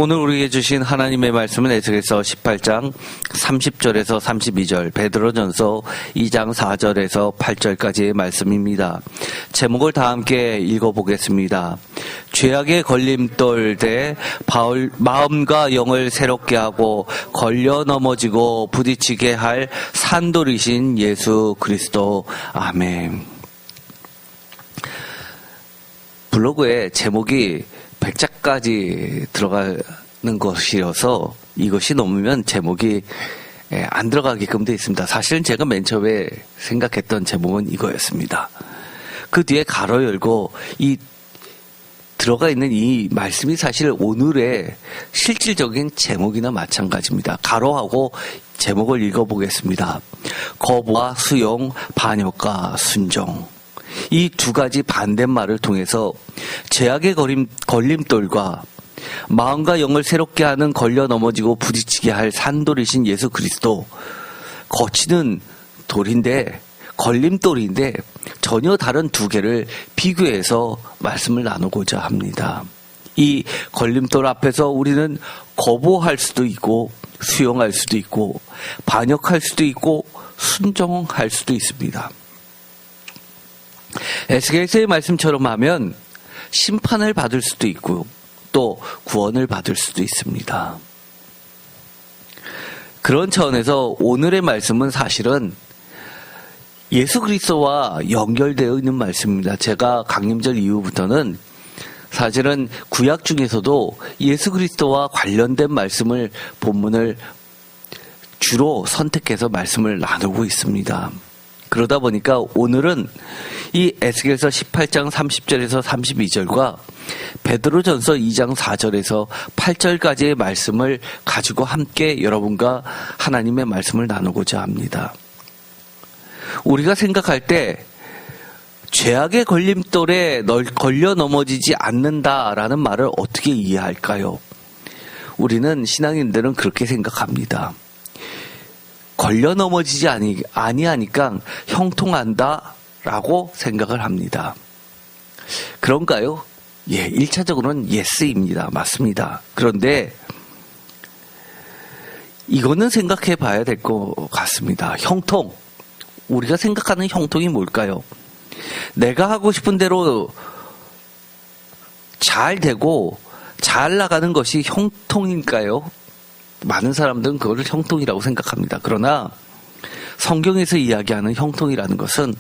오늘 우리에게 주신 하나님의 말씀은 에스겔서 18장 30절에서 32절, 베드로전서 2장 4절에서 8절까지의 말씀입니다. 제목을 다 함께 읽어보겠습니다. 죄악의 걸림돌 대 마음과 영을 새롭게 하고 걸려 넘어지고 부딪히게 할 산돌이신 예수 그리스도. 아멘. 블로그에 제목이 100자까지 들어가는 것이어서 이것이 넘으면 제목이 안 들어가게끔 되어 있습니다. 사실은 제가 맨 처음에 생각했던 제목은 이거였습니다. 그 뒤에 가로 열고 이 들어가 있는 이 말씀이 사실 오늘의 실질적인 제목이나 마찬가지입니다. 가로하고 제목을 읽어보겠습니다. 거부와 수용, 반역과 순종. 이 두 가지 반대말을 통해서 죄악의 걸림돌과 마음과 영을 새롭게 하는 걸려 넘어지고 부딪히게 할 산돌이신 예수 그리스도. 거치는 돌인데, 걸림돌인데 전혀 다른 두 개를 비교해서 말씀을 나누고자 합니다. 이 걸림돌 앞에서 우리는 거부할 수도 있고 수용할 수도 있고 반역할 수도 있고 순종할 수도 있습니다. 에스겔서의 말씀처럼 하면 심판을 받을 수도 있고 또 구원을 받을 수도 있습니다. 그런 차원에서 오늘의 말씀은 사실은 예수 그리스도와 연결되어 있는 말씀입니다. 제가 강림절 이후부터는 사실은 구약 중에서도 예수 그리스도와 관련된 말씀을 본문을 주로 선택해서 말씀을 나누고 있습니다. 그러다 보니까 오늘은 이 에스겔서 18장 30절에서 32절과 베드로전서 2장 4절에서 8절까지의 말씀을 가지고 함께 여러분과 하나님의 말씀을 나누고자 합니다. 우리가 생각할 때 죄악의 걸림돌에 걸려 넘어지지 않는다라는 말을 어떻게 이해할까요? 우리는 신앙인들은 그렇게 생각합니다. 걸려 넘어지지 아니하니까 형통한다라고 생각을 합니다. 그런가요? 예, 1차적으로는 예스입니다. 맞습니다. 그런데 이거는 생각해 봐야 될 것 같습니다. 형통. 우리가 생각하는 형통이 뭘까요? 내가 하고 싶은 대로 잘 되고 잘 나가는 것이 형통일까요? 많은 사람들은 그걸 형통이라고 생각합니다. 그러나 성경에서 이야기하는 형통이라는 것은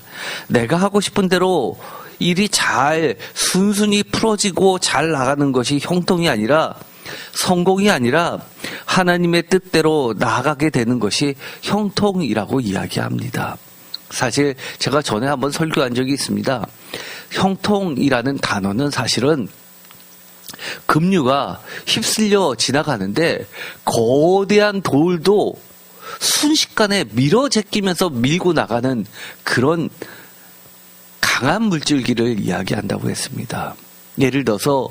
내가 하고 싶은 대로 일이 잘 순순히 풀어지고 잘 나가는 것이 형통이 아니라 성공이 아니라 하나님의 뜻대로 나아가게 되는 것이 형통이라고 이야기합니다. 사실 제가 전에 한번 설교한 적이 있습니다. 형통이라는 단어는 사실은 급류가 휩쓸려 지나가는데 거대한 돌도 순식간에 밀어 제끼면서 밀고 나가는 그런 강한 물줄기를 이야기한다고 했습니다. 예를 들어서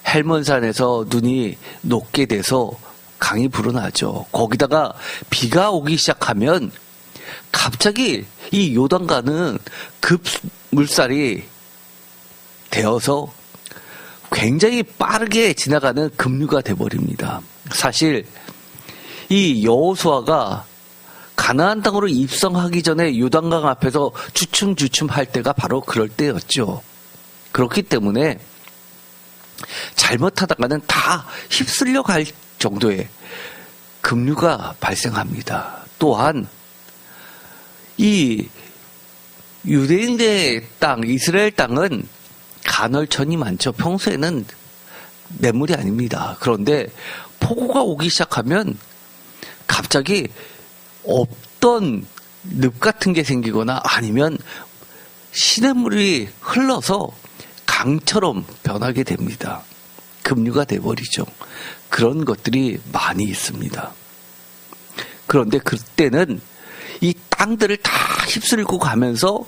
헬몬산에서 눈이 녹게 돼서 강이 불어나죠. 거기다가 비가 오기 시작하면 갑자기 이 요단강은 급물살이 되어서 굉장히 빠르게 지나가는 급류가 되어버립니다. 사실 이 여호수아가 가나안 땅으로 입성하기 전에 요단강 앞에서 주춤주춤 할 때가 바로 그럴 때였죠. 그렇기 때문에 잘못하다가는 다 휩쓸려 갈 정도의 급류가 발생합니다. 또한 이 유대인의 땅, 이스라엘 땅은 간헐천이 많죠. 평소에는 냇물이 아닙니다. 그런데 폭우가 오기 시작하면 갑자기 없던 늪 같은 게 생기거나 아니면 시냇물이 흘러서 강처럼 변하게 됩니다. 급류가 돼버리죠. 그런 것들이 많이 있습니다. 그런데 그때는 이 땅들을 다 휩쓸고 가면서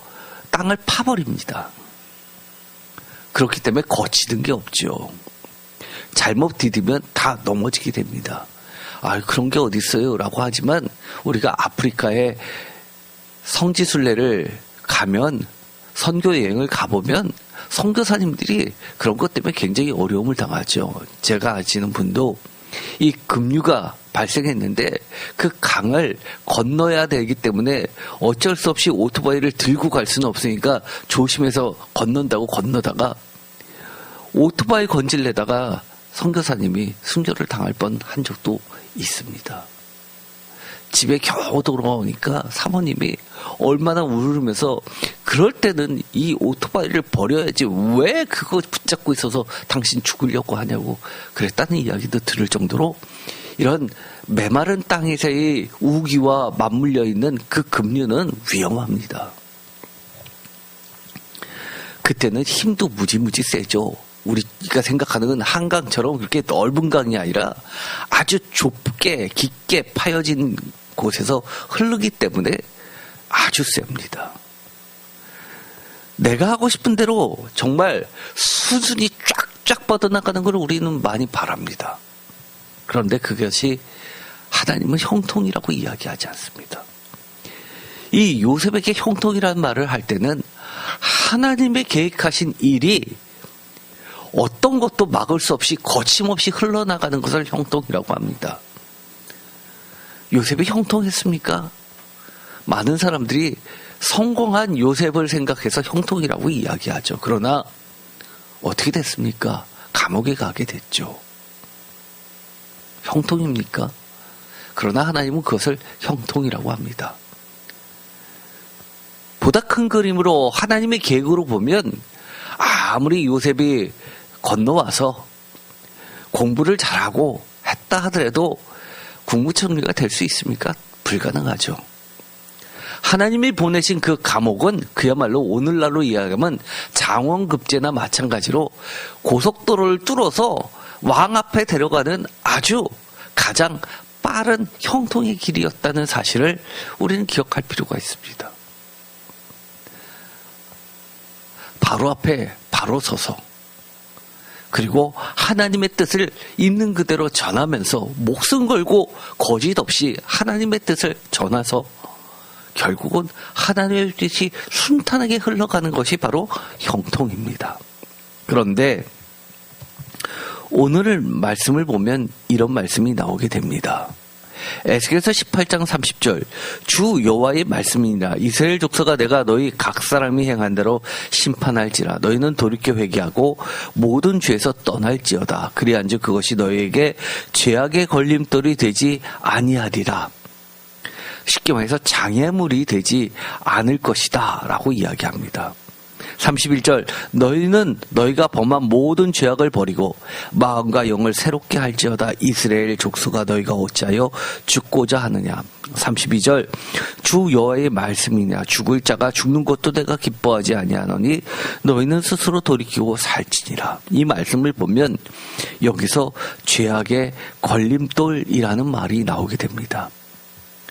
땅을 파버립니다. 그렇기 때문에 거치는 게 없죠. 잘못 디디면 다 넘어지게 됩니다. 아, 그런 게 어디 있어요? 라고 하지만 우리가 아프리카에 성지순례를 가면 선교 여행을 가보면 선교사님들이 그런 것 때문에 굉장히 어려움을 당하죠. 제가 아시는 분도 이 급류가 발생했는데 그 강을 건너야 되기 때문에 어쩔 수 없이 오토바이를 들고 갈 수는 없으니까 조심해서 건넌다고 건너다가 오토바이 건질내다가 선교사님이 순교를 당할 뻔한 적도 있습니다. 집에 겨우 돌아오니까 사모님이 얼마나 울으면서 그럴 때는 이 오토바이를 버려야지 왜 그거 붙잡고 있어서 당신 죽으려고 하냐고 그랬다는 이야기도 들을 정도로 이런 메마른 땅에서의 우기와 맞물려 있는 그 급류는 위험합니다. 그때는 힘도 무지무지 세죠. 우리가 생각하는 건 한강처럼 그렇게 넓은 강이 아니라 아주 좁게 깊게 파여진 곳에서 흐르기 때문에 아주 셉니다. 내가 하고 싶은 대로 정말 수순이 쫙쫙 뻗어나가는 걸 우리는 많이 바랍니다. 그런데 그것이 하나님은 형통이라고 이야기하지 않습니다. 이 요셉에게 형통이라는 말을 할 때는 하나님의 계획하신 일이 어떤 것도 막을 수 없이 거침없이 흘러나가는 것을 형통이라고 합니다. 요셉이 형통했습니까? 많은 사람들이 성공한 요셉을 생각해서 형통이라고 이야기하죠. 그러나 어떻게 됐습니까? 감옥에 가게 됐죠. 형통입니까? 그러나 하나님은 그것을 형통이라고 합니다. 보다 큰 그림으로 하나님의 계획으로 보면 아무리 요셉이 건너와서 공부를 잘하고 했다 하더라도 국무총리가 될 수 있습니까? 불가능하죠. 하나님이 보내신 그 감옥은 그야말로 오늘날로 이야기하면 장원급제나 마찬가지로 고속도로를 뚫어서 왕 앞에 데려가는 아주 가장 빠른 형통의 길이었다는 사실을 우리는 기억할 필요가 있습니다. 바로 앞에 바로 서서 그리고 하나님의 뜻을 있는 그대로 전하면서 목숨 걸고 거짓 없이 하나님의 뜻을 전해서 결국은 하나님의 뜻이 순탄하게 흘러가는 것이 바로 형통입니다. 그런데 오늘 말씀을 보면 이런 말씀이 나오게 됩니다. 에스겔서 18장 30절 주 여호와의 말씀이니라 이스라엘 족속아 내가 너희 각 사람이 행한 대로 심판할지라 너희는 돌이켜 회개하고 모든 죄에서 떠날지어다 그리한즉 그것이 너희에게 죄악의 걸림돌이 되지 아니하리라. 쉽게 말해서 장애물이 되지 않을 것이다 라고 이야기합니다. 31절 너희는 너희가 범한 모든 죄악을 버리고 마음과 영을 새롭게 할지어다 이스라엘 족속아 너희가 어찌하여 죽고자 하느냐. 32절 주 여호와의 말씀이냐 죽을 자가 죽는 것도 내가 기뻐하지 아니하노니 너희는 스스로 돌이키고 살지니라. 이 말씀을 보면 여기서 죄악의 걸림돌이라는 말이 나오게 됩니다.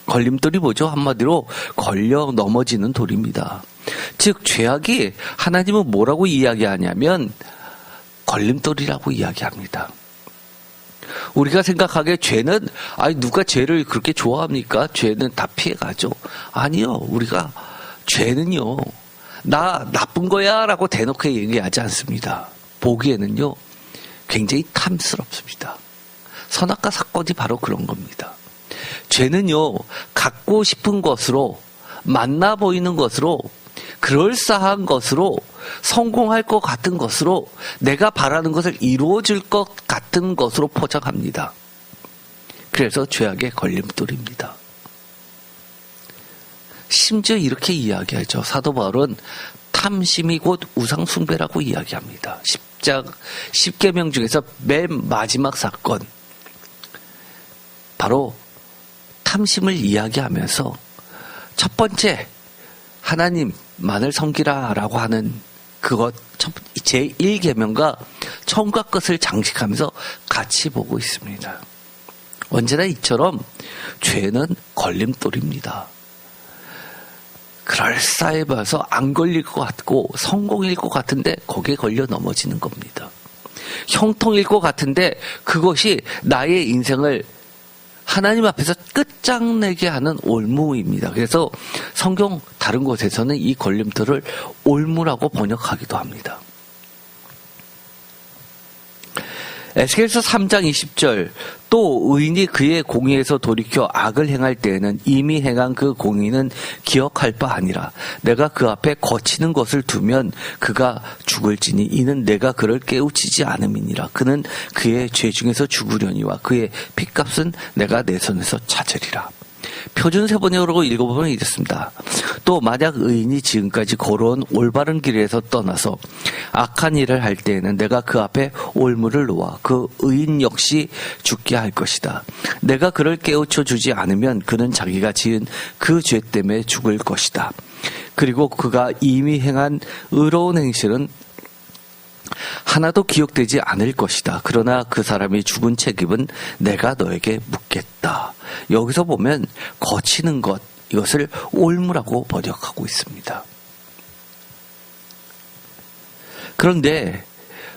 걸림돌이 뭐죠? 한마디로 걸려 넘어지는 돌입니다. 즉 죄악이 하나님은 뭐라고 이야기하냐면 걸림돌이라고 이야기합니다. 우리가 생각하기에 죄는 누가 죄를 그렇게 좋아합니까? 죄는 다 피해가죠. 아니요. 우리가 죄는요. 나 나쁜 거야 라고 대놓고 얘기하지 않습니다. 보기에는요. 굉장히 탐스럽습니다. 선악과 사건이 바로 그런 겁니다. 죄는요. 갖고 싶은 것으로 만나 보이는 것으로 그럴싸한 것으로 성공할 것 같은 것으로 내가 바라는 것을 이루어질 것 같은 것으로 포장합니다. 그래서 죄악의 걸림돌입니다. 심지어 이렇게 이야기하죠. 사도 바울은 탐심이 곧 우상숭배라고 이야기합니다. 10계명 중에서 맨 마지막 사건 바로 탐심을 이야기하면서 첫 번째 하나님만을 섬기라 라고 하는 그것 제1계명과 처음과 끝을 장식하면서 같이 보고 있습니다. 언제나 이처럼 죄는 걸림돌입니다. 그럴싸해 봐서 안 걸릴 것 같고 성공일 것 같은데 거기에 걸려 넘어지는 겁니다. 형통일 것 같은데 그것이 나의 인생을 하나님 앞에서 끝장내게 하는 올무입니다. 그래서 성경 다른 곳에서는 이 걸림돌을 올무라고 번역하기도 합니다. 에스겔서 3장 20절 또 의인이 그의 공의에서 돌이켜 악을 행할 때에는 이미 행한 그 공의는 기억할 바 아니라 내가 그 앞에 거치는 것을 두면 그가 죽을지니 이는 내가 그를 깨우치지 않음이니라. 그는 그의 죄 중에서 죽으려니와 그의 핏값은 내가 내 손에서 찾으리라. 표준 세번역으로 읽어보면 이렇습니다. 또 만약 의인이 지금까지 걸어온 올바른 길에서 떠나서 악한 일을 할 때에는 내가 그 앞에 올무를 놓아 그 의인 역시 죽게 할 것이다. 내가 그를 깨우쳐 주지 않으면 그는 자기가 지은 그 죄 때문에 죽을 것이다. 그리고 그가 이미 행한 의로운 행실은 하나도 기억되지 않을 것이다. 그러나 그 사람이 죽은 책임은 내가 너에게 묻겠다. 여기서 보면 거치는 것, 이것을 올무라고 번역하고 있습니다. 그런데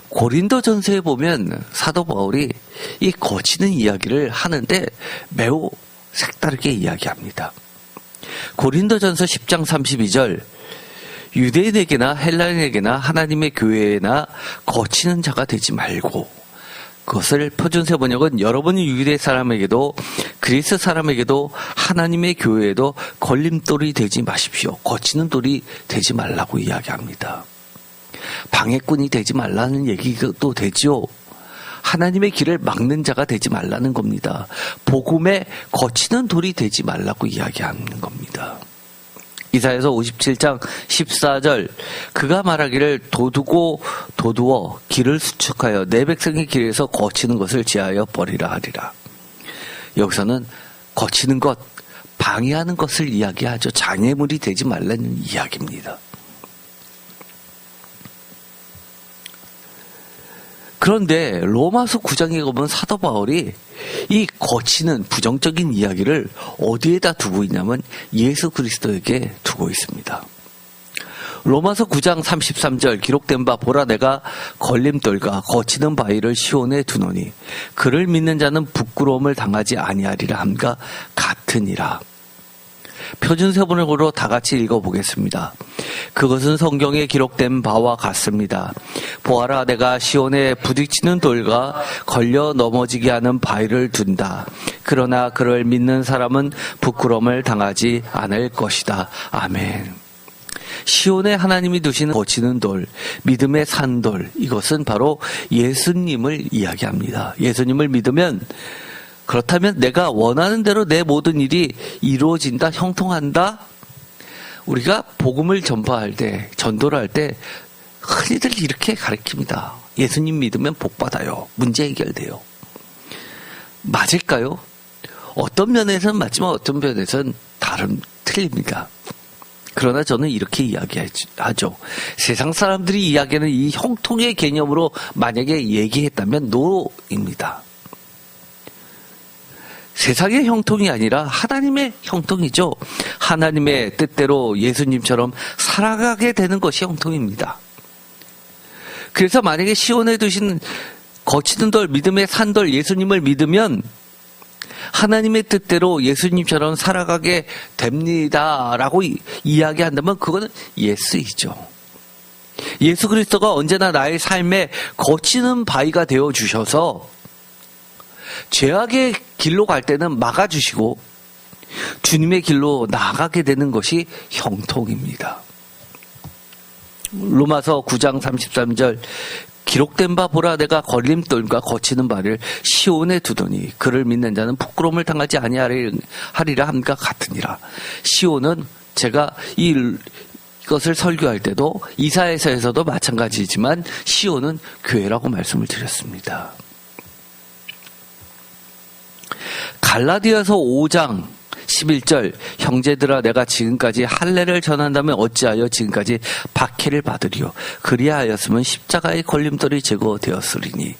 고린도전서에 보면 사도 바울이 이 거치는 이야기를 하는데 매우 색다르게 이야기합니다. 고린도전서 10장 32절 유대인에게나 헬라인에게나 하나님의 교회나 거치는 자가 되지 말고, 그것을 표준세 번역은 여러분이 유대 사람에게도 그리스 사람에게도 하나님의 교회에도 걸림돌이 되지 마십시오. 거치는 돌이 되지 말라고 이야기합니다. 방해꾼이 되지 말라는 얘기도 되죠. 하나님의 길을 막는 자가 되지 말라는 겁니다. 복음에 거치는 돌이 되지 말라고 이야기하는 겁니다. 이사야서 57장 14절 그가 말하기를 도두어 길을 수축하여 내 백성의 길에서 거치는 것을 제하여 버리라 하리라. 여기서는 거치는 것, 방해하는 것을 이야기하죠. 장애물이 되지 말라는 이야기입니다. 그런데 로마서 9장에 보면 사도 바울이 이 거치는 부정적인 이야기를 어디에다 두고 있냐면 예수 그리스도에게 두고 있습니다. 로마서 9장 33절 기록된 바 보라 내가 걸림돌과 거치는 바위를 시온에 두노니 그를 믿는 자는 부끄러움을 당하지 아니하리라 함과 같으니라. 표준세번역으로 다 같이 읽어보겠습니다. 그것은 성경에 기록된 바와 같습니다. 보아라 내가 시온에 부딪히는 돌과 걸려 넘어지게 하는 바위를 둔다. 그러나 그를 믿는 사람은 부끄러움을 당하지 않을 것이다. 아멘. 시온에 하나님이 두시는 거치는 돌, 믿음의 산돌, 이것은 바로 예수님을 이야기합니다. 예수님을 믿으면, 그렇다면 내가 원하는 대로 내 모든 일이 이루어진다, 형통한다. 우리가 복음을 전파할 때, 전도를 할 때 흔히들 이렇게 가르칩니다. 예수님 믿으면 복 받아요. 문제 해결돼요. 맞을까요? 어떤 면에서는 맞지만 어떤 면에서는 틀립니다. 그러나 저는 이렇게 이야기하죠. 세상 사람들이 이야기하는 이 형통의 개념으로 만약에 얘기했다면 노입니다. 세상의 형통이 아니라 하나님의 형통이죠. 하나님의 뜻대로 예수님처럼 살아가게 되는 것이 형통입니다. 그래서 만약에 시온에 두신 거치는 돌, 믿음의 산돌 예수님을 믿으면 하나님의 뜻대로 예수님처럼 살아가게 됩니다라고 이야기한다면 그거는 예스이죠. 예수 그리스도가 언제나 나의 삶에 거치는 바위가 되어주셔서 죄악의 길로 갈 때는 막아주시고 주님의 길로 나아가게 되는 것이 형통입니다. 로마서 9장 33절 기록된 바 보라 내가 걸림돌과 거치는 바를 시온에 두더니 그를 믿는 자는 부끄러움을 당하지 아니하리라 함과 같으니라. 시온은 제가 이것을 설교할 때도 이사야서에서도 마찬가지지만 시온은 교회라고 말씀을 드렸습니다. 갈라디아서 5장 11절 형제들아 내가 지금까지 할례를 전한다면 어찌하여 지금까지 박해를 받으리요. 그리하였으면 십자가의 걸림돌이 제거되었으리니.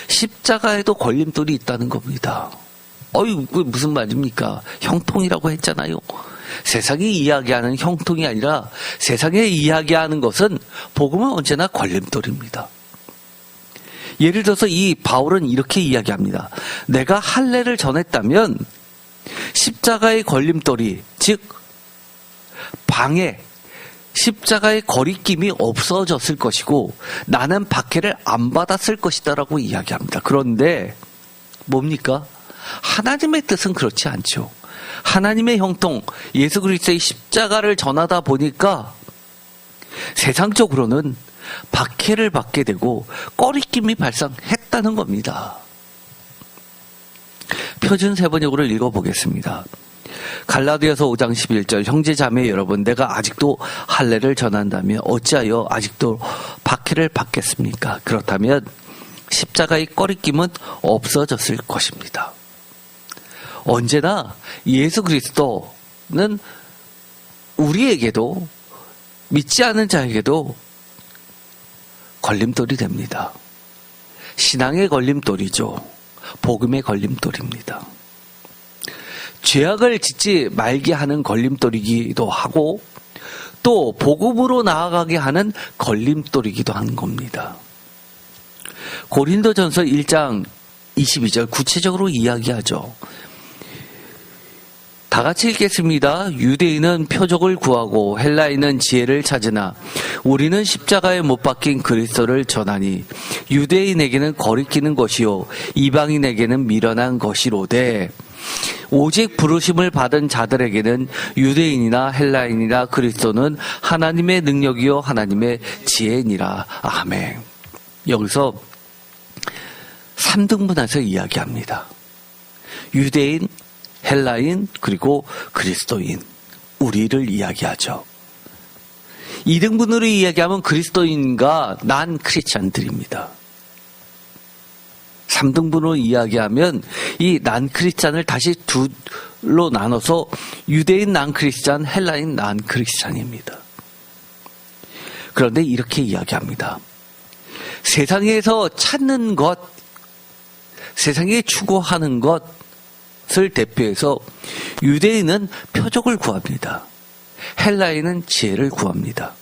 십자가에도 걸림돌이 있다는 겁니다. 그게 무슨 말입니까? 형통이라고 했잖아요. 세상이 이야기하는 형통이 아니라 세상에 이야기하는 것은 복음은 언제나 걸림돌입니다. 예를 들어서 이 바울은 이렇게 이야기합니다. 내가 할례를 전했다면 십자가의 걸림돌이, 즉 방해, 십자가의 거리낌이 없어졌을 것이고 나는 박해를 안 받았을 것이다라고 이야기합니다. 그런데 뭡니까? 하나님의 뜻은 그렇지 않죠. 하나님의 형통 예수 그리스도의 십자가를 전하다 보니까 세상적으로는 박해를 받게 되고 꺼리낌이 발생했다는 겁니다. 표준 세번역으로 읽어보겠습니다. 갈라디아서 5장 11절 형제 자매 여러분 내가 아직도 할례를 전한다면 어찌하여 아직도 박해를 받겠습니까? 그렇다면 십자가의 꺼리낌은 없어졌을 것입니다. 언제나 예수 그리스도는 우리에게도 믿지 않는 자에게도 걸림돌이 됩니다. 신앙의 걸림돌이죠. 복음의 걸림돌입니다. 죄악을 짓지 말게 하는 걸림돌이기도 하고 또 복음으로 나아가게 하는 걸림돌이기도 한 겁니다. 고린도전서 1장 22절 구체적으로 이야기하죠. 다 같이 읽겠습니다. 유대인은 표적을 구하고 헬라인은 지혜를 찾으나 우리는 십자가에 못 박힌 그리스도를 전하니 유대인에게는 거리끼는 것이요 이방인에게는 미련한 것이로되 오직 부르심을 받은 자들에게는 유대인이나 헬라인이나 그리스도는 하나님의 능력이요 하나님의 지혜니라. 아멘. 여기서 3등분해서 이야기합니다. 유대인, 헬라인, 그리고 그리스도인, 우리를 이야기하죠. 2등분으로 이야기하면 그리스도인과 난 크리스찬들입니다. 3등분으로 이야기하면 이 난 크리스찬을 다시 둘로 나눠서 유대인 난 크리스찬, 헬라인 난 크리스찬입니다. 그런데 이렇게 이야기합니다. 세상에서 찾는 것, 세상에 추구하는 것을 대표해서 유대인은 표적을 구합니다. 헬라인은 지혜를 구합니다.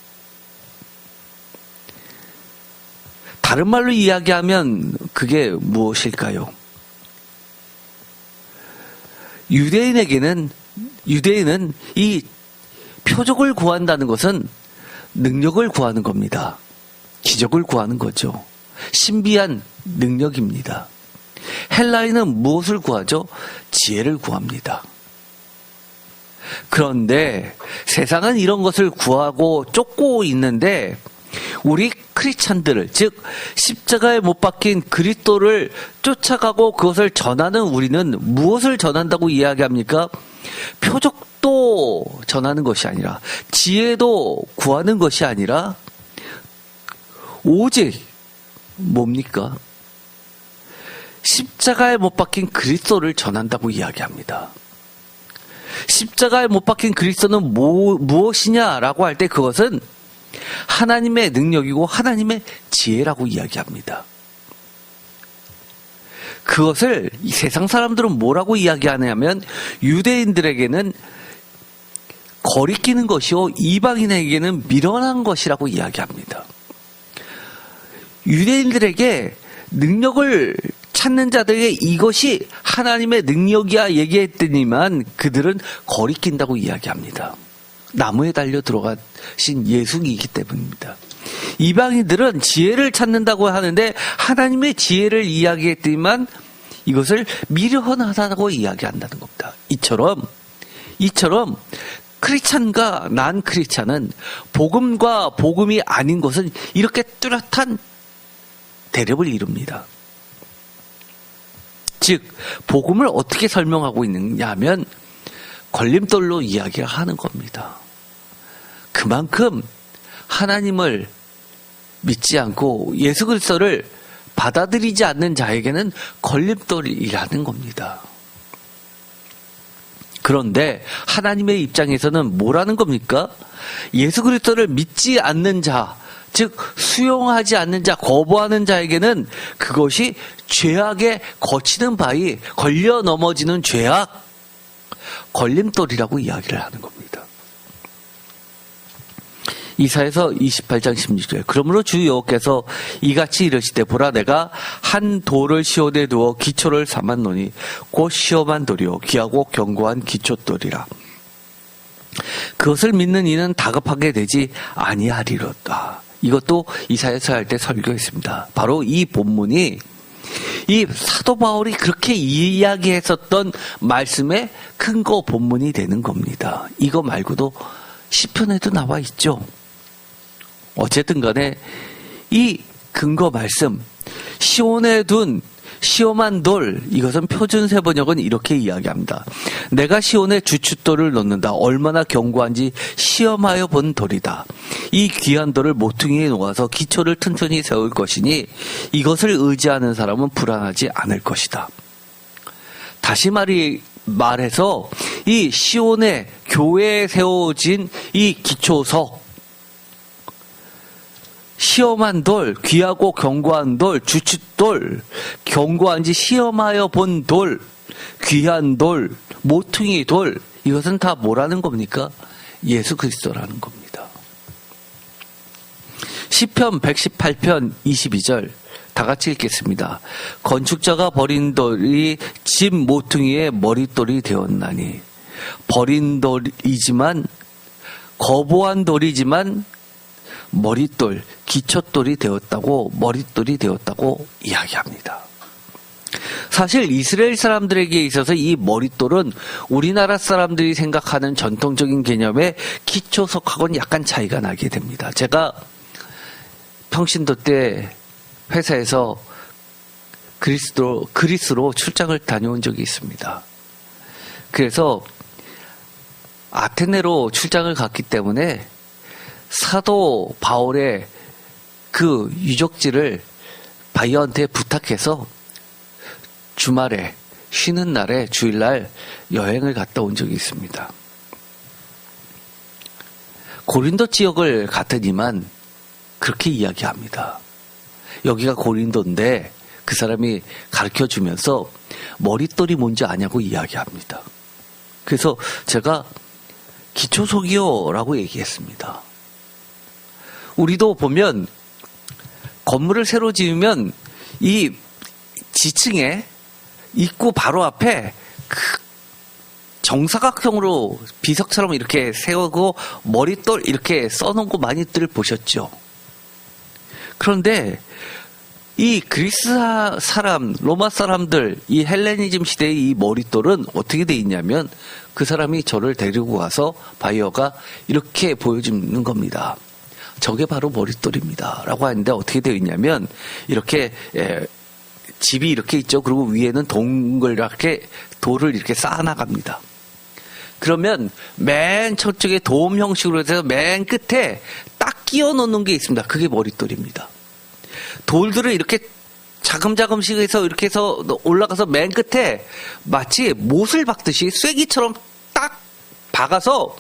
다른 말로 이야기하면 그게 무엇일까요? 유대인은 이 표적을 구한다는 것은 능력을 구하는 겁니다. 기적을 구하는 거죠. 신비한 능력입니다. 헬라인은 무엇을 구하죠? 지혜를 구합니다. 그런데 세상은 이런 것을 구하고 쫓고 있는데 우리 크리스찬들을, 즉 십자가에 못 박힌 그리스도를 쫓아가고 그것을 전하는 우리는 무엇을 전한다고 이야기합니까? 표적도 전하는 것이 아니라 지혜도 구하는 것이 아니라 오직 뭡니까? 십자가에 못 박힌 그리스도를 전한다고 이야기합니다. 십자가에 못 박힌 그리스도는 무엇이냐라고 할 때 그것은 하나님의 능력이고 하나님의 지혜라고 이야기합니다. 그것을 이 세상 사람들은 뭐라고 이야기하냐면 유대인들에게는 거리끼는 것이요 이방인에게는 미련한 것이라고 이야기합니다. 유대인들에게 능력을 찾는 자들에게 이것이 하나님의 능력이야 얘기했더니만 그들은 거리낀다고 이야기합니다. 나무에 달려 들어가신 예수이기 때문입니다. 이방인들은 지혜를 찾는다고 하는데 하나님의 지혜를 이야기했더니만 이것을 미련하다고 이야기한다는 겁니다. 이처럼 크리스찬과 난 크리스찬은 복음과 복음이 아닌 것은 이렇게 뚜렷한 대립을 이룹니다. 즉 복음을 어떻게 설명하고 있느냐 하면 걸림돌로 이야기를 하는 겁니다. 그만큼 하나님을 믿지 않고 예수 그리스도를 받아들이지 않는 자에게는 걸림돌이라는 겁니다. 그런데 하나님의 입장에서는 뭐라는 겁니까? 예수 그리스도를 믿지 않는 자, 즉 수용하지 않는 자, 거부하는 자에게는 그것이 죄악에 거치는 바위, 걸려 넘어지는 죄악, 걸림돌이라고 이야기를 하는 겁니다. 이사야서 28장 16절 그러므로 주 여호와께서 이같이 이르시되 보라 내가 한 돌을 시온에 두어 기초를 삼았노니 곧 시험한 돌이요 귀하고 견고한 기초돌이라. 그것을 믿는 이는 다급하게 되지 아니하리로다. 이것도 이사야서 할 때 설교했습니다. 바로 이 본문이 이 사도 바울이 그렇게 이야기했었던 말씀의 근거 본문이 되는 겁니다. 이거 말고도 시편에도 나와 있죠. 어쨌든 간에 이 근거 말씀, 시온에 둔 시험한 돌, 이것은 표준세 번역은 이렇게 이야기합니다. 내가 시온에 주춧돌을 놓는다. 얼마나 견고한지 시험하여 본 돌이다. 이 귀한 돌을 모퉁이에 놓아서 기초를 튼튼히 세울 것이니 이것을 의지하는 사람은 불안하지 않을 것이다. 다시 말해서 이 시온의 교회에 세워진 이 기초석, 시험한 돌, 귀하고 견고한 돌, 주춧돌, 견고한지 시험하여 본 돌, 귀한 돌, 모퉁이 돌, 이것은 다 뭐라는 겁니까? 예수 그리스도라는 겁니다. 시편 118편 22절 다 같이 읽겠습니다. 건축자가 버린 돌이 집 모퉁이의 머릿돌이 되었나니, 버린 돌이지만, 거부한 돌이지만 머릿돌, 기초돌이 되었다고, 머릿돌이 되었다고 이야기합니다. 사실 이스라엘 사람들에게 있어서 이 머릿돌은 우리나라 사람들이 생각하는 전통적인 개념의 기초석하고는 약간 차이가 나게 됩니다. 제가 평신도 때 회사에서 그리스로 출장을 다녀온 적이 있습니다. 그래서 아테네로 출장을 갔기 때문에 사도 바울의 그 유적지를 바이어한테 부탁해서 주말에, 쉬는 날에, 주일날 여행을 갔다 온 적이 있습니다. 고린도 지역을 갔더니만 그렇게 이야기합니다. 여기가 고린도인데 그 사람이 가르쳐주면서 머릿돌이 뭔지 아냐고 이야기합니다. 그래서 제가 기초석이요라고 얘기했습니다. 우리도 보면 건물을 새로 지으면 이 지층에 입구 바로 앞에 정사각형으로 비석처럼 이렇게 세우고 머릿돌 이렇게 써놓은 거 많이들 보셨죠? 그런데 이 그리스 사람, 로마 사람들, 이 헬레니즘 시대의 이 머릿돌은 어떻게 돼 있냐면 그 사람이 저를 데리고 가서 바이어가 이렇게 보여주는 겁니다. 저게 바로 머릿돌입니다. 라고 하는데 어떻게 되어 있냐면 이렇게 집이 이렇게 있죠. 그리고 위에는 동글랗게 돌을 이렇게 쌓아나갑니다. 그러면 맨 저쪽에 돔 형식으로 해서 맨 끝에 딱 끼워 놓는 게 있습니다. 그게 머릿돌입니다. 돌들을 이렇게 자금자금씩 해서 이렇게 해서 올라가서 맨 끝에 마치 못을 박듯이 쐐기처럼 딱 박아서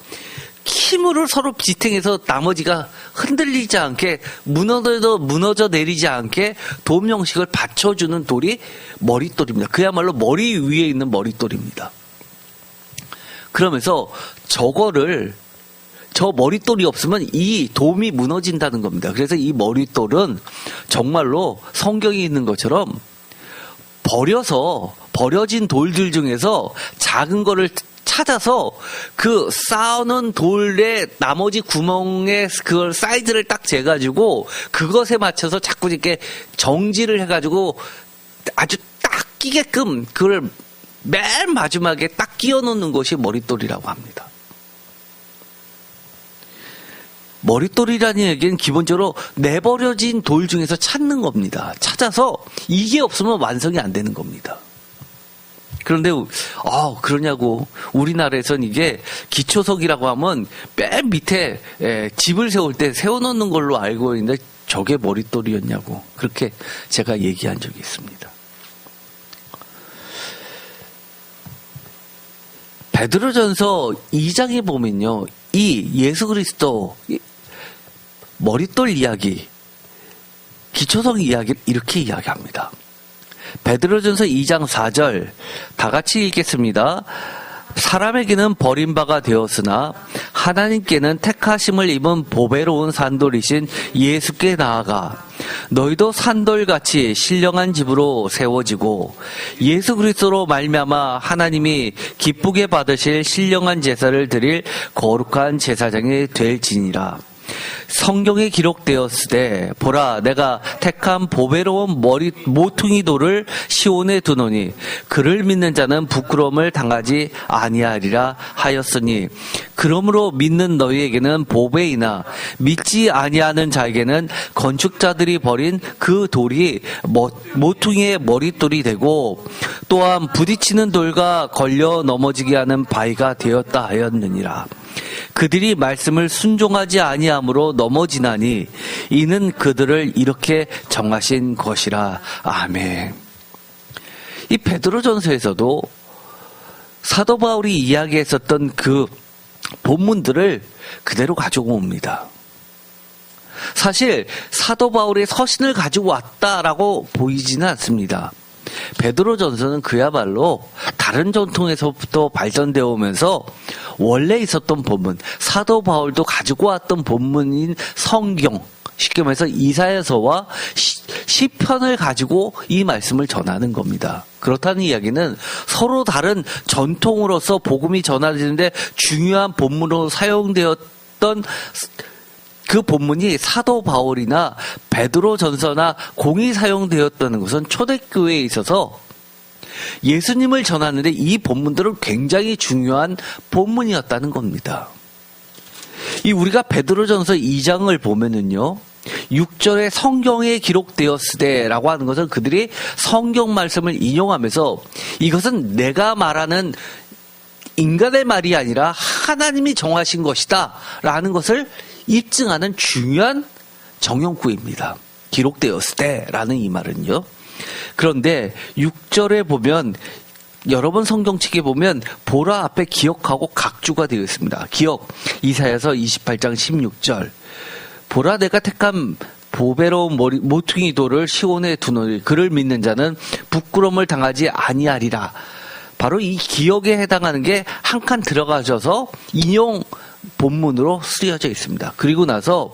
힘으로 서로 지탱해서 나머지가 흔들리지 않게 무너져 내리지 않게 돔 형식을 받쳐주는 돌이 머릿돌입니다. 그야말로 머리 위에 있는 머릿돌입니다. 그러면서 저 머릿돌이 없으면 이 돔이 무너진다는 겁니다. 그래서 이 머릿돌은 정말로 성경에 있는 것처럼 버려진 돌들 중에서 작은 거를 찾아서 그 쌓아놓은 돌의 나머지 구멍에 그걸 사이즈를 딱 재가지고 그것에 맞춰서 자꾸 이렇게 정지를 해가지고 아주 딱 끼게끔 그걸 맨 마지막에 딱 끼워 놓는 것이 머릿돌이라고 합니다. 머릿돌이라는 얘기는 기본적으로 내버려진 돌 중에서 찾는 겁니다. 찾아서 이게 없으면 완성이 안 되는 겁니다. 그런데 그러냐고, 우리나라에선 이게 기초석이라고 하면 맨 밑에 집을 세울 때 세워놓는 걸로 알고 있는데 저게 머릿돌이었냐고 그렇게 제가 얘기한 적이 있습니다. 베드로전서 2장에 보면요, 이 예수 그리스도 머릿돌 이야기, 기초석 이야기 이렇게 이야기합니다. 베드로전서 2장 4절 다 같이 읽겠습니다. 사람에게는 버림바가 되었으나 하나님께는 택하심을 입은 보배로운 산돌이신 예수께 나아가 너희도 산돌같이 신령한 집으로 세워지고 예수 그리스도로 말미암아 하나님이 기쁘게 받으실 신령한 제사를 드릴 거룩한 제사장이 될지니라. 성경에 기록되었으되 보라 내가 택한 보배로운 모퉁이 돌을 시온에 두노니 그를 믿는 자는 부끄러움을 당하지 아니하리라 하였으니 그러므로 믿는 너희에게는 보배이나 믿지 아니하는 자에게는 건축자들이 버린 그 돌이 모퉁이의 머릿돌이 되고 또한 부딪히는 돌과 걸려 넘어지게 하는 바위가 되었다 하였느니라. 그들이 말씀을 순종하지 아니함으로 넘어지나니 이는 그들을 이렇게 정하신 것이라. 아멘. 이 베드로전서에서도 사도 바울이 이야기했었던 그 본문들을 그대로 가지고 옵니다. 사실 사도 바울의 서신을 가지고 왔다라고 보이지는 않습니다. 베드로전서는 그야말로 다른 전통에서부터 발전되어 오면서 원래 있었던 본문, 사도 바울도 가지고 왔던 본문인 성경, 쉽게 말해서 이사야서와 시편을 가지고 이 말씀을 전하는 겁니다. 그렇다는 이야기는 서로 다른 전통으로서 복음이 전하지는데 중요한 본문으로 사용되었던 그 본문이 사도 바울이나 베드로전서나 공이 사용되었다는 것은 초대교회에 있어서 예수님을 전하는데 이 본문들은 굉장히 중요한 본문이었다는 겁니다. 이 우리가 베드로전서 2장을 보면은요, 6절에 성경에 기록되었으되라고 하는 것은 그들이 성경 말씀을 인용하면서 이것은 내가 말하는 인간의 말이 아니라 하나님이 정하신 것이다 라는 것을 입증하는 중요한 정형구입니다. 기록되었으되라는 이 말은요. 그런데 6절에 보면 여러 번 성경책에 보면 보라 앞에 기억하고 각주가 되어 있습니다. 기억 이사야서 28장 16절 보라 내가 택한 보배로운 모퉁이 돌을 시온에 두노니 그를 믿는 자는 부끄러움을 당하지 아니하리라. 바로 이 기억에 해당하는 게 한 칸 들어가셔서 인용 본문으로 쓰여져 있습니다. 그리고 나서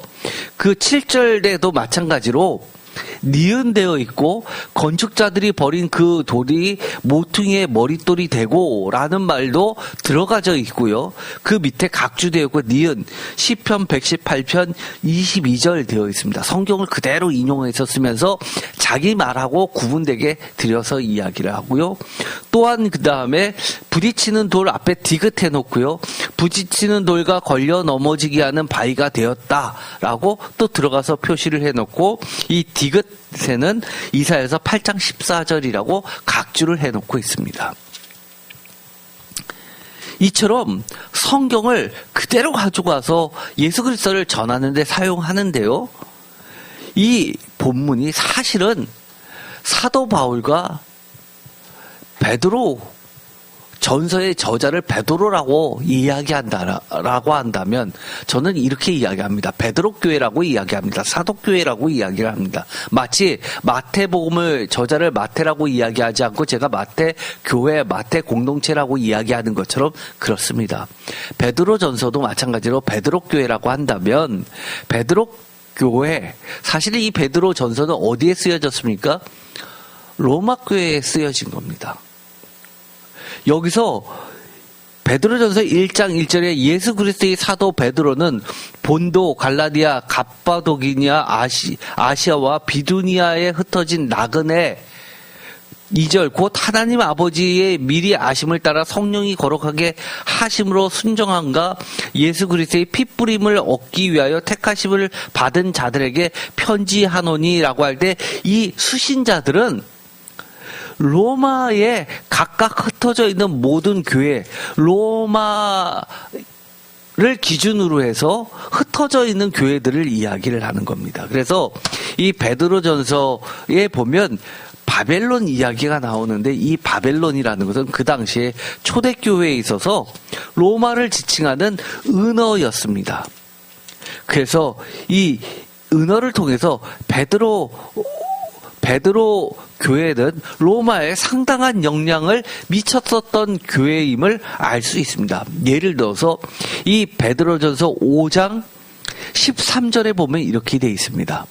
그 7절에도 마찬가지로 니은되어 있고 건축자들이 버린 그 돌이 모퉁이의 머릿돌이 되고 라는 말도 들어가져 있고요. 그 밑에 각주되어 있고 니은 시편 118편 22절 되어 있습니다. 성경을 그대로 인용해서 쓰면서 자기 말하고 구분되게 들여서 이야기를 하고요. 또한 그 다음에 부딪히는 돌 앞에 디귿해 놓고요. 부딪히는 돌과 걸려 넘어지게 하는 바위가 되었다라고 또 들어가서 표시를 해놓고 이 디귿에는 이사야서 8장 14절이라고 각주를 해놓고 있습니다. 이처럼 성경을 그대로 가지고 와서 예수 그리스도를 전하는 데 사용하는데요. 이 본문이 사실은 사도 바울과 베드로 전서의 저자를 베드로라고 이야기한다라고 한다면 저는 이렇게 이야기합니다. 베드로 교회라고 이야기합니다. 사도 교회라고 이야기를 합니다. 마치 마태복음을 저자를 마태라고 이야기하지 않고 제가 마태 교회, 마태 공동체라고 이야기하는 것처럼 그렇습니다. 베드로 전서도 마찬가지로 베드로 교회라고 한다면 베드로 교회, 사실 이 베드로 전서는 어디에 쓰여졌습니까? 로마 교회에 쓰여진 겁니다. 여기서 베드로전서 1장 1절에 예수 그리스도의 사도 베드로는 본도, 갈라디아, 갑바도기냐, 아시아와 비두니아에 흩어진 나그네 2절 곧 하나님 아버지의 미리 아심을 따라 성령이 거룩하게 하심으로 순정한가 예수 그리스도의 핏부림을 얻기 위하여 택하심을 받은 자들에게 편지하노니라고 할 때 이 수신자들은 로마에 각각 흩어져 있는 모든 교회, 로마를 기준으로 해서 흩어져 있는 교회들을 이야기를 하는 겁니다. 그래서 이 베드로전서에 보면 바벨론 이야기가 나오는데 이 바벨론이라는 것은 그 당시에 초대교회에 있어서 로마를 지칭하는 은어였습니다. 그래서 이 은어를 통해서 베드로 교회는 로마에 상당한 영향을 미쳤었던 교회임을 알 수 있습니다. 예를 들어서 이 베드로전서 5장 13절에 보면 이렇게 되어 있습니다.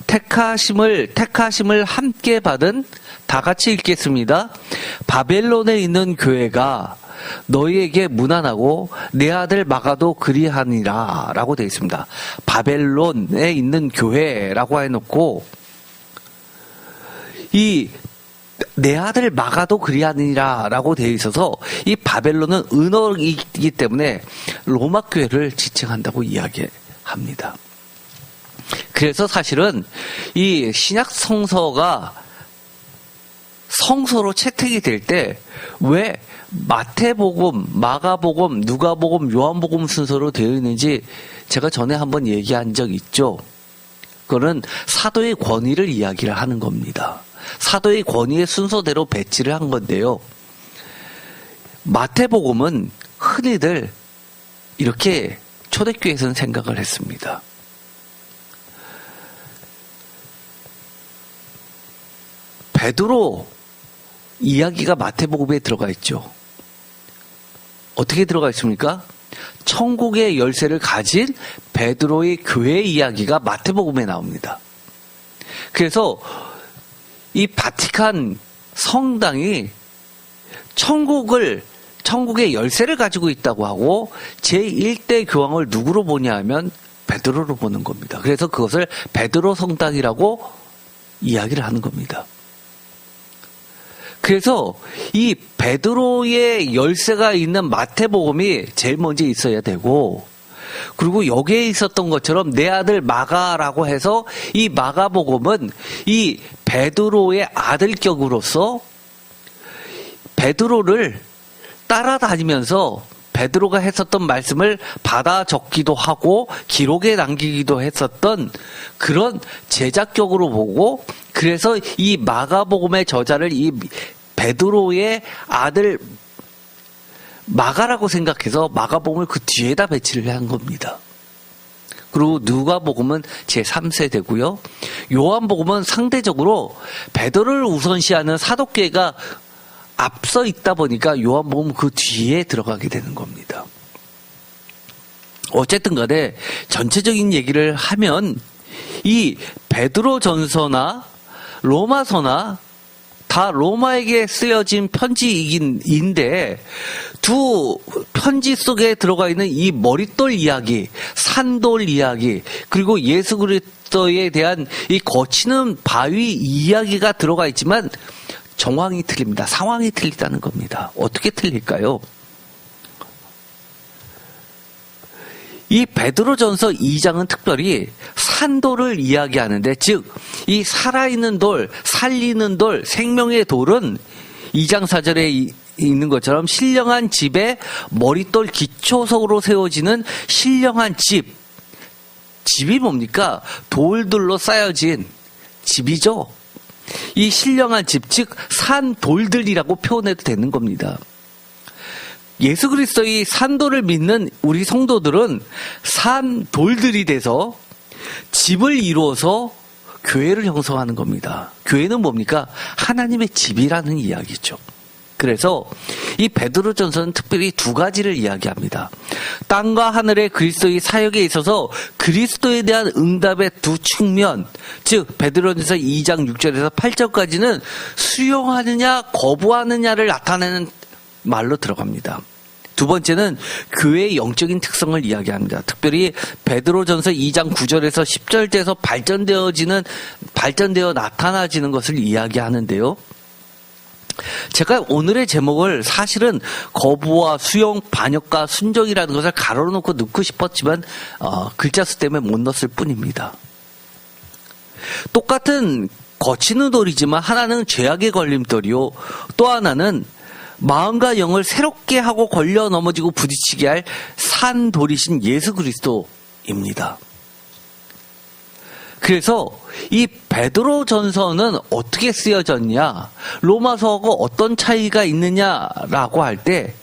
택하심을 함께 받은, 다 같이 읽겠습니다. 바벨론에 있는 교회가 너희에게 무난하고 내 아들 마가도 그리하니라 라고 되어 있습니다. 바벨론에 있는 교회라고 해놓고 이 내 아들 마가도 그리하니라 라고 되어 있어서 이 바벨론은 은어이기 때문에 로마 교회를 지칭한다고 이야기합니다. 그래서 사실은 이 신약 성서가 성서로 채택이 될 때 왜 마태복음, 마가복음, 누가복음, 요한복음 순서로 되어 있는지 제가 전에 한번 얘기한 적 있죠. 그거는 사도의 권위를 이야기를 하는 겁니다. 사도의 권위의 순서대로 배치를 한 건데요. 마태복음은 흔히들 이렇게 초대교회에서는 생각을 했습니다. 베드로 이야기가 마태복음에 들어가 있죠. 어떻게 들어가 있습니까? 천국의 열쇠를 가진 베드로의 교회 이야기가 마태복음에 나옵니다. 그래서 이 바티칸 성당이 천국의 열쇠를 가지고 있다고 하고 제1대 교황을 누구로 보냐 하면 베드로로 보는 겁니다. 그래서 그것을 베드로 성당이라고 이야기를 하는 겁니다. 그래서 이 베드로의 열쇠가 있는 마태복음이 제일 먼저 있어야 되고, 그리고 여기에 있었던 것처럼 내 아들 마가라고 해서 이 마가복음은 이 베드로의 아들격으로서 베드로를 따라다니면서 베드로가 했었던 말씀을 받아 적기도 하고 기록에 남기기도 했었던 그런 제작격으로 보고, 그래서 이 마가복음의 저자를 이 베드로의 아들 마가라고 생각해서 마가복음을 그 뒤에다 배치를 한 겁니다. 그리고 누가복음은 제3세대고요. 요한복음은 상대적으로 베드로를 우선시하는 사도계가 앞서 있다 보니까 요한복음은 그 뒤에 들어가게 되는 겁니다. 어쨌든 간에 전체적인 얘기를 하면 이 베드로 전서나 로마서나 다 로마에게 쓰여진 편지인데 두 편지 속에 들어가 있는 이 머릿돌 이야기, 산돌 이야기, 그리고 예수 그리스도에 대한 이 거치는 바위 이야기가 들어가 있지만 정황이 틀립니다. 상황이 틀리다는 겁니다. 어떻게 틀릴까요? 이 베드로전서 2장은 특별히 산돌을 이야기하는데, 즉 이 살아있는 돌, 살리는 돌, 생명의 돌은 2장 4절에 있는 것처럼 신령한 집에 머릿돌 기초석으로 세워지는 신령한 집. 집이 뭡니까? 돌들로 쌓여진 집이죠. 이 신령한 집, 즉 산돌들이라고 표현해도 되는 겁니다. 예수 그리스도의 산돌을 믿는 우리 성도들은 산돌들이 돼서 집을 이루어서 교회를 형성하는 겁니다. 교회는 뭡니까? 하나님의 집이라는 이야기죠. 그래서 이 베드로전서는 특별히 두 가지를 이야기합니다. 땅과 하늘의 그리스도의 사역에 있어서 그리스도에 대한 응답의 두 측면, 즉 베드로전서 2장 6절에서 8절까지는 수용하느냐 거부하느냐를 나타내는 말로 들어갑니다. 두 번째는 교회의 영적인 특성을 이야기합니다. 특별히 베드로전서 2장 9절에서 10절에서 발전되어 나타나지는 것을 이야기하는데요. 제가 오늘의 제목을 사실은 거부와 수용, 반역과 순종이라는 것을 가로놓고 넣고 싶었지만 글자 수 때문에 못 넣었을 뿐입니다. 똑같은 거치는 돌이지만 하나는 죄악의 걸림돌이요, 또 하나는 마음과 영을 새롭게 하고 걸려 넘어지고 부딪히게 할 산돌이신 예수 그리스도입니다. 그래서 이 베드로 전서는 어떻게 쓰여졌냐, 로마서하고 어떤 차이가 있느냐라고 할 때,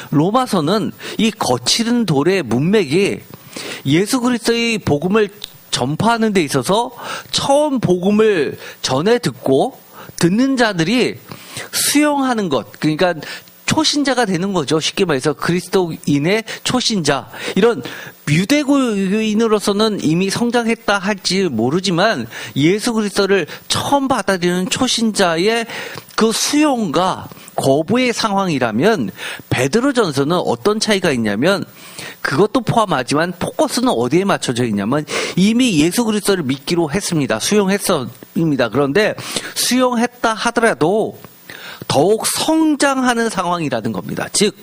로마서는 이 거치는 돌의 문맥이 예수 그리스도의 복음을 전파하는 데 있어서 처음 복음을 전해 듣는 자들이 수용하는 것, 그러니까 초신자가 되는 거죠. 쉽게 말해서 그리스도인의 초신자. 이런 유대교인으로서는 이미 성장했다 할지 모르지만 예수 그리스도를 처음 받아들이는 초신자의 그 수용과 거부의 상황이라면 베드로전서는 어떤 차이가 있냐면 그것도 포함하지만 포커스는 어디에 맞춰져 있냐면 이미 예수 그리스도를 믿기로 했습니다. 수용했습니다. 그런데 수용했다 하더라도 더욱 성장하는 상황이라는 겁니다. 즉